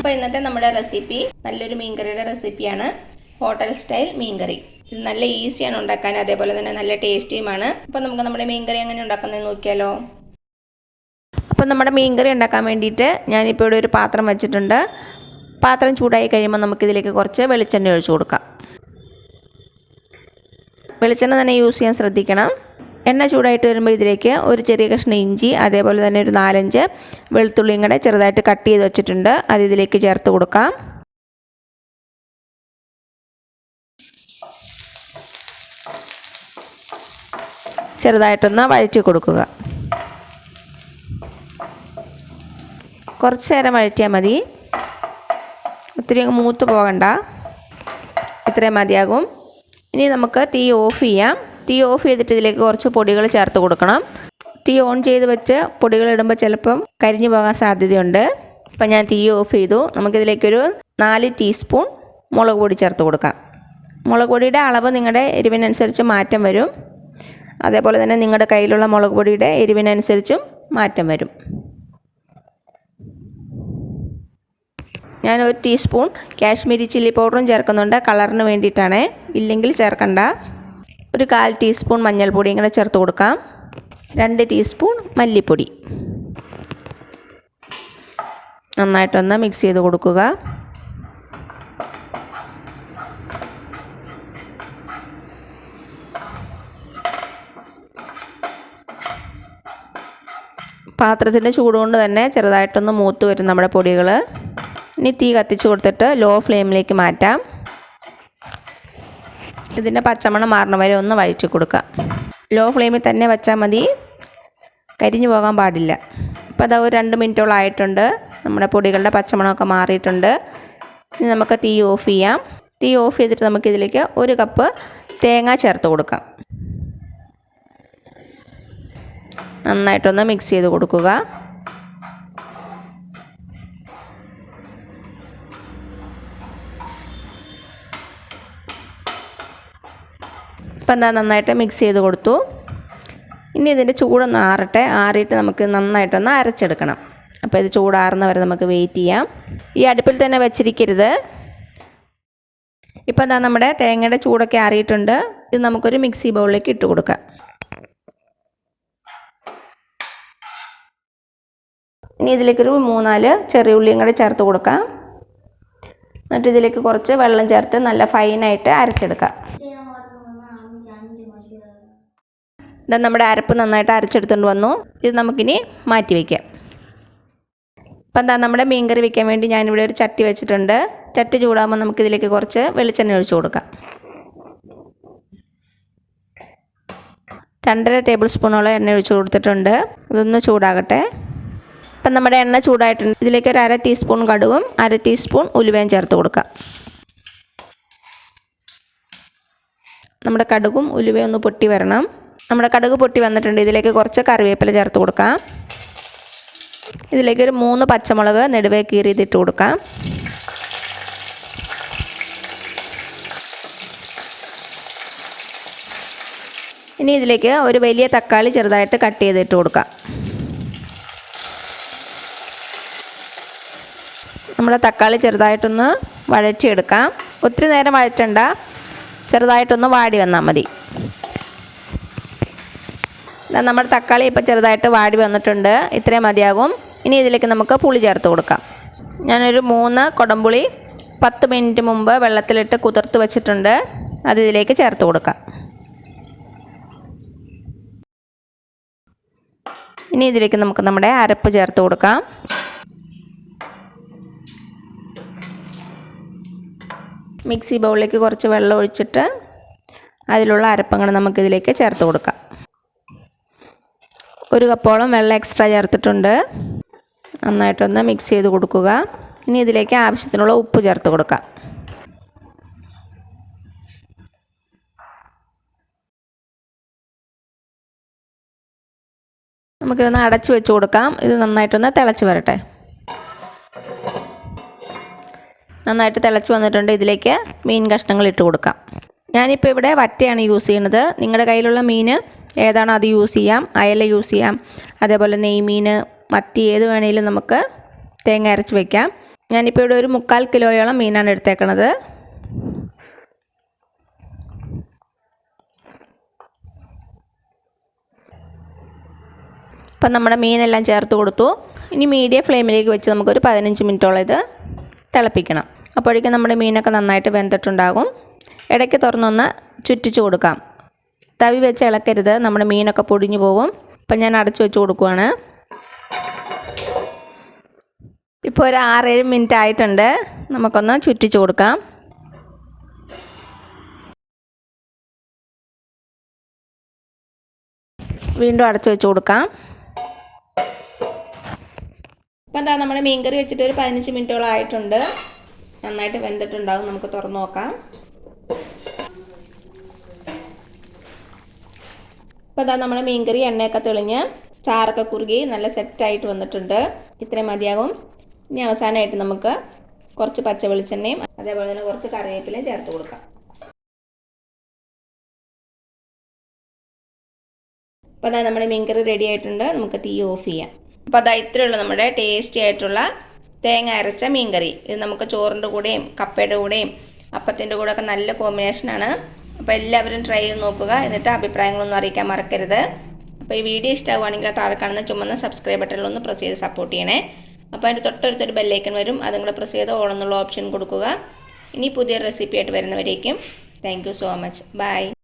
അപ്പോൾ ഇന്നത്തെ നമ്മുടെ റെസിപ്പി നല്ലൊരു മീൻ കറിയുടെ റെസിപ്പിയാണ്. ഹോട്ടൽ സ്റ്റൈൽ മീൻ കറി. ഇത് നല്ല ഈസിയാണ് ഉണ്ടാക്കാൻ, അതേപോലെ തന്നെ നല്ല ടേസ്റ്റിയുമാണ്. അപ്പോൾ നമുക്ക് നമ്മുടെ മീൻ കറി എങ്ങനെ ഉണ്ടാക്കുന്നതെന്ന് നോക്കിയാലോ. അപ്പോൾ നമ്മുടെ മീൻ കറി ഉണ്ടാക്കാൻ വേണ്ടിയിട്ട് ഞാനിപ്പോൾ ഇവിടെ ഒരു പാത്രം വെച്ചിട്ടുണ്ട്. പാത്രം ചൂടായി കഴിയുമ്പോൾ നമുക്കിതിലേക്ക് കുറച്ച് വെളിച്ചെണ്ണ ഒഴിച്ചു കൊടുക്കാം. വെളിച്ചെണ്ണ തന്നെ യൂസ് ചെയ്യാൻ ശ്രദ്ധിക്കണം. എണ്ണ ചൂടായിട്ട് വരുമ്പോൾ ഇതിലേക്ക് ഒരു ചെറിയ കഷ്ണം ഇഞ്ചി, അതേപോലെ തന്നെ ഒരു 4-5 വെളുത്തുള്ളിയും കൂടെ ചെറുതായിട്ട് കട്ട് ചെയ്ത് വെച്ചിട്ടുണ്ട്. അത് ഇതിലേക്ക് ചേർത്ത് കൊടുക്കാം. ചെറുതായിട്ടൊന്ന് വഴറ്റി കൊടുക്കുക. കുറച്ച് നേരം വഴറ്റിയാൽ മതി, ഒത്തിരി അങ്ങ് മൂത്ത് പോകണ്ട. ഇത്രയും മതിയാകും. ഇനി നമുക്ക് തീ ഓഫ് ചെയ്യാം. തീ ഓഫ് ചെയ്തിട്ട് ഇതിലേക്ക് കുറച്ച് പൊടികൾ ചേർത്ത് കൊടുക്കണം. തീ ഓൺ ചെയ്ത് വെച്ച് പൊടികൾ ഇടുമ്പോൾ ചിലപ്പം കരിഞ്ഞു പോകാൻ സാധ്യതയുണ്ട്. അപ്പം ഞാൻ തീ ഓഫ് ചെയ്തു. നമുക്കിതിലേക്കൊരു 4 ടീസ്പൂൺ മുളക് പൊടി ചേർത്ത് കൊടുക്കാം. മുളക് പൊടിയുടെ അളവ് നിങ്ങളുടെ എരിവിനനുസരിച്ച് മാറ്റം വരും. അതേപോലെ തന്നെ നിങ്ങളുടെ കയ്യിലുള്ള മുളക് പൊടിയുടെ എരിവിനനുസരിച്ചും മാറ്റം വരും. ഞാൻ 1 ടീസ്പൂൺ കാശ്മീരി ചില്ലി പൗഡറും ചേർക്കുന്നുണ്ട്, കളറിന് വേണ്ടിയിട്ടാണ്. ഇല്ലെങ്കിൽ ചേർക്കണ്ട. ഒരു 1/4 ടീസ്പൂൺ മഞ്ഞൾപ്പൊടിയും കൂടെ ചേർത്ത് കൊടുക്കാം. 2 ടീസ്പൂൺ മല്ലിപ്പൊടി. നന്നായിട്ടൊന്ന് മിക്സ് ചെയ്ത് കൊടുക്കുക. പാത്രത്തിൻ്റെ ചൂടുകൊണ്ട് തന്നെ ചെറുതായിട്ടൊന്ന് മൂത്ത് വരും നമ്മുടെ പൊടികൾ. ഇനി തീ കത്തിച്ച് കൊടുത്തിട്ട് ലോ ഫ്ലെയിമിലേക്ക് മാറ്റാം. ഇതിൻ്റെ പച്ചമണം മാറണ വരെ ഒന്ന് വഴറ്റി കൊടുക്കുക. ലോ ഫ്ലെയിമിൽ തന്നെ വെച്ചാൽ മതി, കരിഞ്ഞു പോകാൻ പാടില്ല. അപ്പോൾ അത് ഒരു 2 മിനിറ്റോളം ആയിട്ടുണ്ട്. നമ്മുടെ പൊടികളുടെ പച്ചമണമൊക്കെ മാറിയിട്ടുണ്ട്. ഇനി നമുക്ക് തീ ഓഫ് ചെയ്യാം. തീ ഓഫ് ചെയ്തിട്ട് നമുക്കിതിലേക്ക് 1 കപ്പ് തേങ്ങ ചേർത്ത് കൊടുക്കാം. നന്നായിട്ടൊന്ന് മിക്സ് ചെയ്ത് കൊടുക്കുക. ഇപ്പം നന്നായിട്ട് മിക്സ് ചെയ്ത് കൊടുത്തു. ഇനി ഇതിൻ്റെ ചൂടൊന്ന് ആറിയിട്ട് നമുക്ക് നന്നായിട്ടൊന്ന് അരച്ചെടുക്കണം. അപ്പോൾ ഇത് ചൂടാറുന്ന വരെ നമുക്ക് വെയിറ്റ് ചെയ്യാം. ഈ അടുപ്പിൽ തന്നെ വെച്ചിരിക്കരുത്. ഇപ്പം നമ്മുടെ തേങ്ങയുടെ ചൂടൊക്കെ ആറിയിട്ടുണ്ട്. ഇത് നമുക്കൊരു മിക്സി ബൗളിലേക്ക് ഇട്ട് കൊടുക്കാം. ഇനി ഇതിലേക്കൊരു 3-4 ചെറിയ ഉള്ളിയും കൂടെ ചേർത്ത് കൊടുക്കാം. എന്നിട്ട് ഇതിലേക്ക് കുറച്ച് വെള്ളം ചേർത്ത് നല്ല ഫൈനായിട്ട് അരച്ചെടുക്കാം. ഇതാ നമ്മുടെ അരപ്പ് നന്നായിട്ട് അരച്ചെടുത്തുകൊണ്ട് വന്നു. ഇത് നമുക്കിനി മാറ്റി വയ്ക്കാം. ഇപ്പം നമ്മുടെ മീൻ കറി വയ്ക്കാൻ വേണ്ടി ഞാനിവിടെ ഒരു ചട്ടി വെച്ചിട്ടുണ്ട്. ചട്ടി ചൂടാകുമ്പോൾ നമുക്കിതിലേക്ക് കുറച്ച് വെളിച്ചെണ്ണ ഒഴിച്ചു കൊടുക്കാം. 2.5 ടേബിൾ സ്പൂണോളം എണ്ണ ഒഴിച്ചു കൊടുത്തിട്ടുണ്ട്. ഇതൊന്ന് ചൂടാകട്ടെ. ഇപ്പം നമ്മുടെ എണ്ണ ചൂടായിട്ടുണ്ട്. ഇതിലേക്ക് ഒരു 1/2 ടീസ്പൂൺ കടുകും 1/2 ടീസ്പൂൺ ഉലുവയും ചേർത്ത് കൊടുക്കാം. നമ്മുടെ കടുകും ഉലുവയും ഒന്ന് പൊട്ടി വരണം. നമ്മുടെ കടുക് പൊട്ടി വന്നിട്ടുണ്ട്. ഇതിലേക്ക് കുറച്ച് കറിവേപ്പില ചേർത്ത് കൊടുക്കാം. ഇതിലേക്ക് ഒരു 3 പച്ചമുളക് നെടുവേ കീറിയിട്ട് കൊടുക്കാം. ഇനി ഇതിലേക്ക് ഒരു വലിയ തക്കാളി ചെറുതായിട്ട് കട്ട് ചെയ്തിട്ട് കൊടുക്കാം. നമ്മുടെ തക്കാളി ചെറുതായിട്ടൊന്ന് വഴറ്റിയെടുക്കാം. ഒത്തിരി നേരം വഴറ്റണ്ട, ചെറുതായിട്ടൊന്ന് വാടി വന്നാൽ മതി. നമ്മുടെ തക്കാളി ഇപ്പോൾ ചെറുതായിട്ട് വാടി വന്നിട്ടുണ്ട്. ഇത്രയും മതിയാകും. ഇനി ഇതിലേക്ക് നമുക്ക് പുളി ചേർത്ത് കൊടുക്കാം. ഞാനൊരു 3 കുടംപുളി 10 മിനിറ്റ് മുമ്പ് വെള്ളത്തിലിട്ട് കുതിർത്ത് വെച്ചിട്ടുണ്ട്. അത് ഇതിലേക്ക് ചേർത്ത് കൊടുക്കാം. ഇനി ഇതിലേക്ക് നമുക്ക് നമ്മുടെ അരപ്പ് ചേർത്ത് കൊടുക്കാം. മിക്സി ബൗളിലേക്ക് കുറച്ച് വെള്ളം ഒഴിച്ചിട്ട് അതിലുള്ള അരപ്പങ്ങൾ നമുക്കിതിലേക്ക് ചേർത്ത് കൊടുക്കാം. 1 കപ്പോളം വെള്ളം എക്സ്ട്രാ ചേർത്തിട്ടുണ്ട്. നന്നായിട്ടൊന്ന് മിക്സ് ചെയ്ത് കൊടുക്കുക. ഇനി ഇതിലേക്ക് ആവശ്യത്തിനുള്ള ഉപ്പ് ചേർത്ത് കൊടുക്കാം. നമുക്കിതൊന്ന് അടച്ച് വെച്ച് കൊടുക്കാം. ഇത് നന്നായിട്ടൊന്ന് തിളച്ച് വരട്ടെ. നന്നായിട്ട് തിളച്ച് വന്നിട്ടുണ്ട്. ഇതിലേക്ക് മീൻ കഷ്ണങ്ങൾ ഇട്ട് കൊടുക്കാം. ഞാനിപ്പോൾ ഇവിടെ വറ്റയാണ് യൂസ് ചെയ്യുന്നത്. നിങ്ങളുടെ കയ്യിലുള്ള മീൻ ഏതാണോ അത് യൂസ് ചെയ്യാം. അയല യൂസ് ചെയ്യാം, അതേപോലെ നെയ്മീൻ, മത്തി, ഏത് വേണമെങ്കിലും നമുക്ക് തേങ്ങ അരച്ച് വയ്ക്കാം. ഞാനിപ്പോൾ ഇവിടെ ഒരു 3/4 കിലോയോളം മീനാണ് എടുത്തേക്കണത്. അപ്പം നമ്മുടെ മീനെല്ലാം ചേർത്ത് കൊടുത്തു. ഇനി മീഡിയം ഫ്ലെയിമിലേക്ക് വെച്ച് നമുക്കൊരു 15 മിനിറ്റോളം ഇത് തിളപ്പിക്കണം. അപ്പോഴേക്കും നമ്മുടെ മീനൊക്കെ നന്നായിട്ട് വെന്തിട്ടുണ്ടാകും. ഇടയ്ക്ക് തുറന്നൊന്ന് ചുറ്റിച്ച് കൊടുക്കാം. തവി വെച്ച് ഇളക്കരുത്, നമ്മുടെ മീനൊക്കെ പൊടിഞ്ഞു പോകും. അപ്പം ഞാൻ അടച്ചു വെച്ച് കൊടുക്കുവാണ്. ഇപ്പോൾ ഒരു 6-7 മിനിറ്റ് ആയിട്ടുണ്ട്. നമുക്കൊന്ന് ചുറ്റിച്ച് കൊടുക്കാം. വീണ്ടും അടച്ചു വെച്ച് കൊടുക്കാം. അപ്പോൾ എന്താ നമ്മുടെ മീൻ കറി വെച്ചിട്ട് ഒരു 15 മിനിറ്റോളം ആയിട്ടുണ്ട്. നന്നായിട്ട് വെന്തിട്ടുണ്ടാകും. നമുക്ക് തുറന്ന് നോക്കാം. അപ്പോൾ അതാ നമ്മുടെ മീൻ കറി എണ്ണയൊക്കെ തെളിഞ്ഞ് ചാറൊക്കെ കുറുകി നല്ല സെറ്റായിട്ട് വന്നിട്ടുണ്ട്. ഇത്രയും മതിയാകും. ഇനി അവസാനമായിട്ട് നമുക്ക് കുറച്ച് പച്ച വെളിച്ചെണ്ണയും അതേപോലെ തന്നെ കുറച്ച് കറിവേപ്പിലയും ചേർത്ത് കൊടുക്കാം. അപ്പോൾ അതാ നമ്മുടെ മീൻ കറി റെഡി ആയിട്ടുണ്ട്. നമുക്ക് തീ ഓഫ് ചെയ്യാം. അപ്പോൾ അതാ ഇത്രയേ ഉള്ളൂ നമ്മുടെ ടേസ്റ്റി ആയിട്ടുള്ള തേങ്ങ അരച്ച മീൻ കറി. ഇത് നമുക്ക് ചോറിൻ്റെ കൂടെയും കപ്പയുടെ കൂടെയും അപ്പത്തിൻ്റെ കൂടെയൊക്കെ നല്ല കോമ്പിനേഷനാണ്. അപ്പോൾ എല്ലാവരും ട്രൈ ചെയ്ത് നോക്കുക. എന്നിട്ട് അഭിപ്രായങ്ങളൊന്നും അറിയിക്കാൻ മറക്കരുത്. അപ്പോൾ ഈ വീഡിയോ ഇഷ്ടമാവുകയാണെങ്കിൽ താഴെ കാണുന്ന ചുമന്ന സബ്സ്ക്രൈബ് ബട്ടണിലൊന്ന് പ്രസ് ചെയ്ത് സപ്പോർട്ട് ചെയ്യണേ. അപ്പോൾ അതിൻ്റെ തൊട്ടടുത്തൊരു ബെല്ലൈക്കൺ വരും. അതും കൂടെ പ്രസ് ചെയ്ത് ഓൾ എന്നുള്ള ഓപ്ഷൻ കൊടുക്കുക. ഇനി പുതിയ റെസിപ്പി ആയിട്ട് വരുന്നവരേക്കും thank you so much. By.